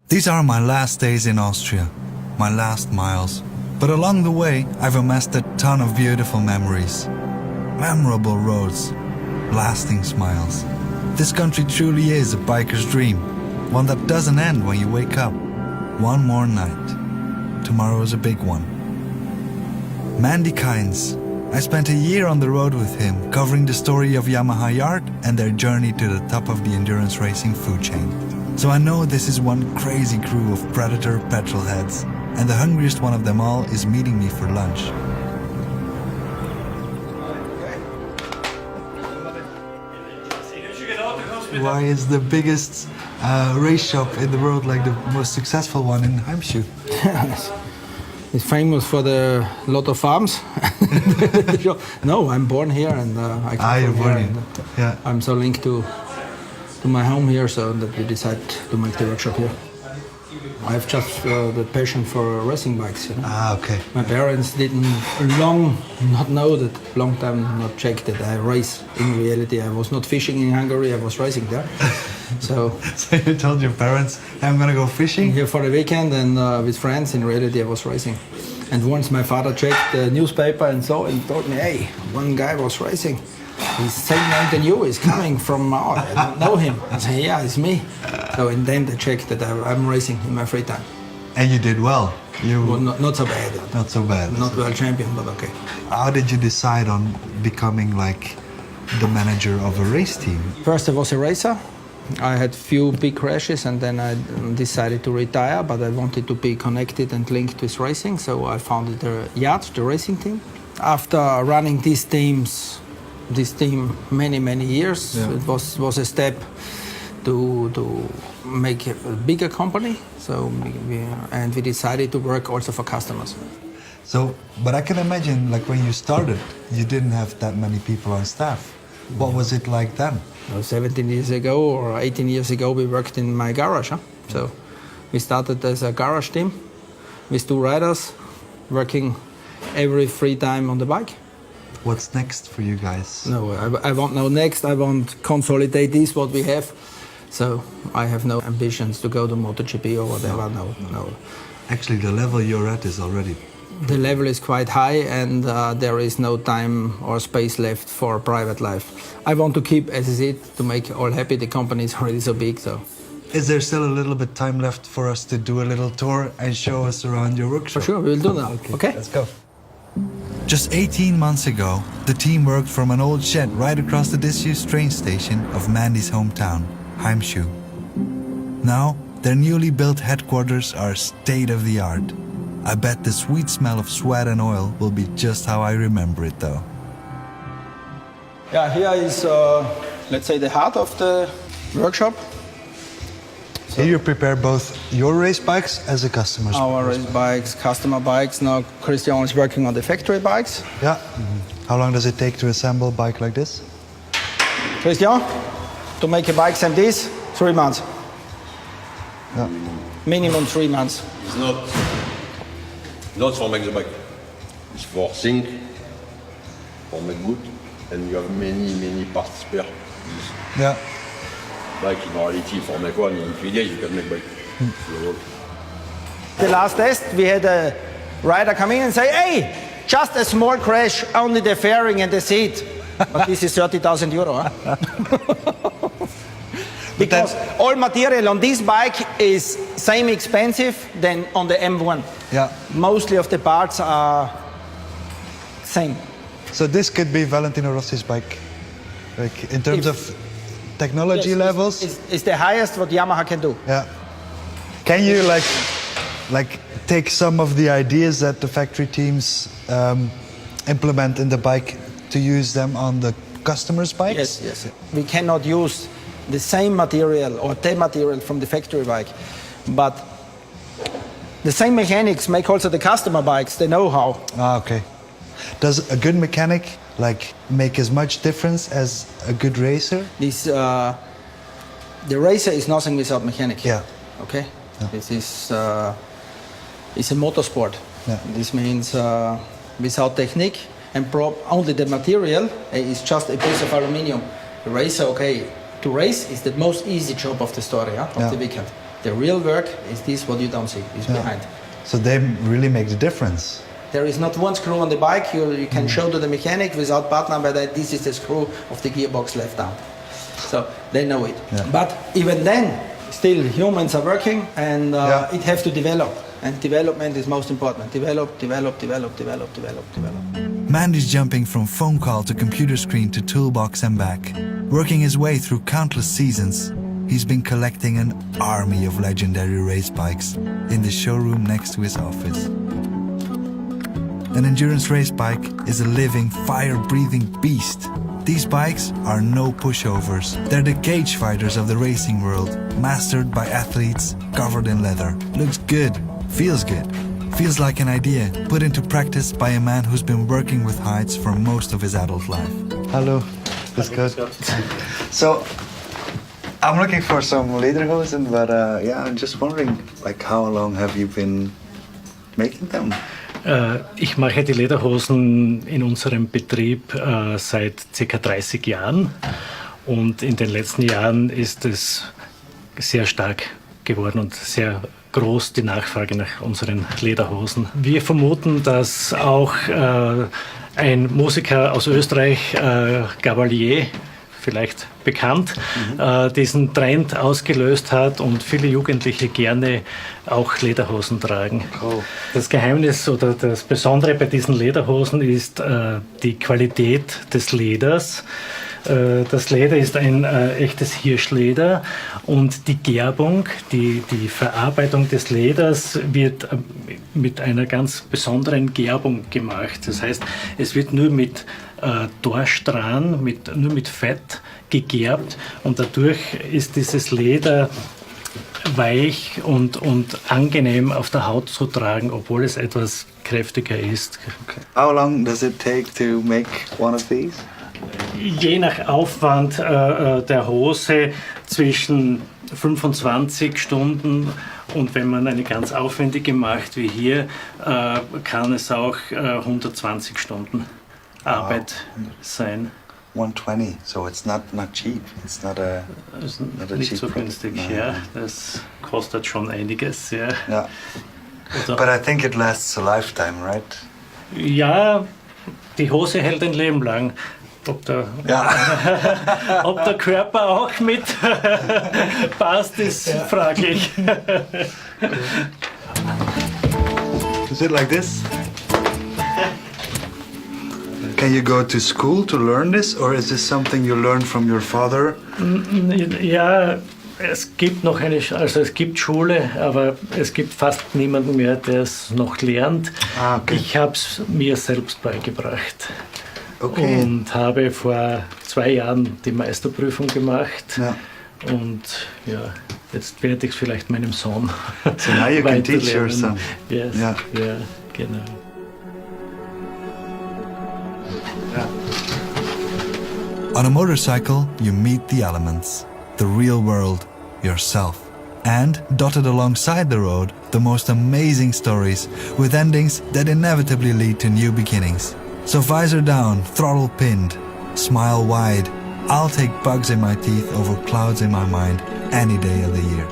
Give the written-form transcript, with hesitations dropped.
These are my last days in Austria, my last miles. But along the way, I've amassed a ton of beautiful memories. Memorable roads, lasting smiles. This country truly is a biker's dream, one that doesn't end when you wake up. One more night. Tomorrow is a big one. Mandy Kynes. I spent a year on the road with him, covering the story of Yamaha YART and their journey to the top of the endurance racing food chain. So I know this is one crazy crew of predator petrol heads, and the hungriest one of them all is meeting me for lunch. Why is the biggest race shop in the world like the most successful one in Heimschuh? It's famous for the lot of farms. No, I'm born here and I come you're from born here. here. Yeah. I'm so linked to my home here, so that we decided to make the workshop here. I have just the passion for racing bikes. You know? Okay. My parents didn't long time not check that I race. In reality, I was not fishing in Hungary, I was racing there. So you told your parents, I'm gonna go fishing? Here for the weekend and with friends. In reality, I was racing. And once my father checked the newspaper and saw and told me, hey, one guy was racing. He's same name than you, he's coming from, I don't know him. I said, yeah, it's me. So and then they checked that I'm racing in my free time. And you did well. Well, not so bad. Not so bad. Not world champion, but okay. How did you decide on becoming like the manager of a race team? First I was a racer. I had few big crashes and then I decided to retire, but I wanted to be connected and linked with racing, so I founded the YART, the racing team. After running this team many years, yeah. It was a step to make a bigger company. So we decided to work also for customers. So, but I can imagine, like when you started, you didn't have that many people on staff. What was it like then? 17 years ago or 18 years ago, we worked in my garage. Huh? So we started as a garage team with 2 riders, working every free time on the bike. What's next for you guys? No, I won't know next. I won't consolidate this, what we have. So I have no ambitions to go to MotoGP or whatever, no. Actually, the level you're at is already... The level is quite high and there is no time or space left for private life. I want to keep, as I said, to make all happy. The company is already so big, so... Is there still a little bit time left for us to do a little tour and show us around your workshop? For sure, we'll do that. Okay? Let's go. Just 18 months ago, the team worked from an old shed right across the disused train station of Mandy's hometown, Heimschuh. Now, their newly built headquarters are state-of-the-art. I bet the sweet smell of sweat and oil will be just how I remember it, though. Yeah, here is, let's say, the heart of the workshop. So here you prepare both your race bikes as a customer's Our race bikes, customer bikes. Now Christian is working on the factory bikes. Yeah. Mm-hmm. How long does it take to assemble a bike like this? Christian, to make a bike like this, 3 months. Yeah. Minimum 3 months. It's not for make the bike. It's for think, for make good, and you have many parts spare. Yeah. Like in reality, for make one, in 3 days you can make bike. The last test, we had a rider come in and say, hey, just a small crash, only the fairing and the seat. But this is 30,000 euro. Huh? Because all material on this bike is same expensive than on the M1. Yeah. Mostly of the parts are same. So this could be Valentino Rossi's bike, like in terms of technology levels. It's the highest what Yamaha can do. Yeah. Can you like take some of the ideas that the factory teams implement in the bike to use them on the customers' bikes? Yes. We cannot use the same material or the material from the factory bike, but the same mechanics make also the customer bikes. They know how. Ah, okay. Does a good mechanic like make as much difference as a good racer? This the racer is nothing without mechanic. Yeah. Okay. Yeah. This is it's a motorsport. Yeah. This means without technique and only the material is just a piece of aluminium. The racer, okay, to race is the most easy job of the story, of the weekend. The real work is this, what you don't see, is behind. So they really make the difference. There is not one screw on the bike. You can show to the mechanic without part number that this is the screw of the gearbox left out. So they know it. Yeah. But even then, still humans are working, and it have to develop. And development is most important. Develop. Mandy's jumping from phone call to computer screen to toolbox and back. Working his way through countless seasons, he's been collecting an army of legendary race bikes in the showroom next to his office. An endurance race bike is a living, fire-breathing beast. These bikes are no pushovers. They're the cage fighters of the racing world, mastered by athletes, covered in leather. Looks good, feels good. Feels like an idea put into practice by a man who's been working with heights for most of his adult life. Hello, that's good. So, I'm looking for some lederhosen, but I'm just wondering, like, how long have you been making them? Ich mache die Lederhosen in unserem Betrieb seit ca. 30 Jahren und in den letzten Jahren ist es sehr stark geworden und sehr groß die Nachfrage nach unseren Lederhosen. Wir vermuten, dass auch ein Musiker aus Österreich, Gavalier, vielleicht bekannt, diesen Trend ausgelöst hat und viele Jugendliche gerne auch Lederhosen tragen. Oh. Das Geheimnis oder das Besondere bei diesen Lederhosen ist die Qualität des Leders. Das Leder ist ein echtes Hirschleder und die Gerbung, die Verarbeitung des Leders wird mit einer ganz besonderen Gerbung gemacht. Das heißt, es wird nur mit Dorstran, nur mit Fett gegerbt und dadurch ist dieses Leder weich und angenehm auf der Haut zu tragen, obwohl es etwas kräftiger ist. Okay. How long does it take to make one of these? Je nach Aufwand der Hose zwischen 25 Stunden und wenn man eine ganz aufwendige macht wie hier, kann es auch 120 Stunden Arbeit sein. 120, so it's not cheap. It's not a Nicht cheap so günstig, product. ja. Das kostet schon einiges, ja. Yeah. But I think it lasts a lifetime, right? Ja, die Hose hält ein Leben lang. Ob der Körper auch mit passt, ist fraglich. Is it like this? Can you go to school to learn this, or is this something you learned from your father? Ja, es gibt noch es gibt Schule, aber es gibt fast niemanden mehr, der es noch lernt. Ah, okay. Ich habe es mir selbst beigebracht. Okay. Und habe vor 2 Jahren die Meisterprüfung gemacht. Ja. Und ja, jetzt werde ich es vielleicht meinem Sohn So now you can teach your son. Yes. Ja. Ja, genau. On a motorcycle, you meet the elements, the real world, yourself. And, dotted alongside the road, the most amazing stories, with endings that inevitably lead to new beginnings. So visor down, throttle pinned, smile wide. I'll take bugs in my teeth over clouds in my mind any day of the year.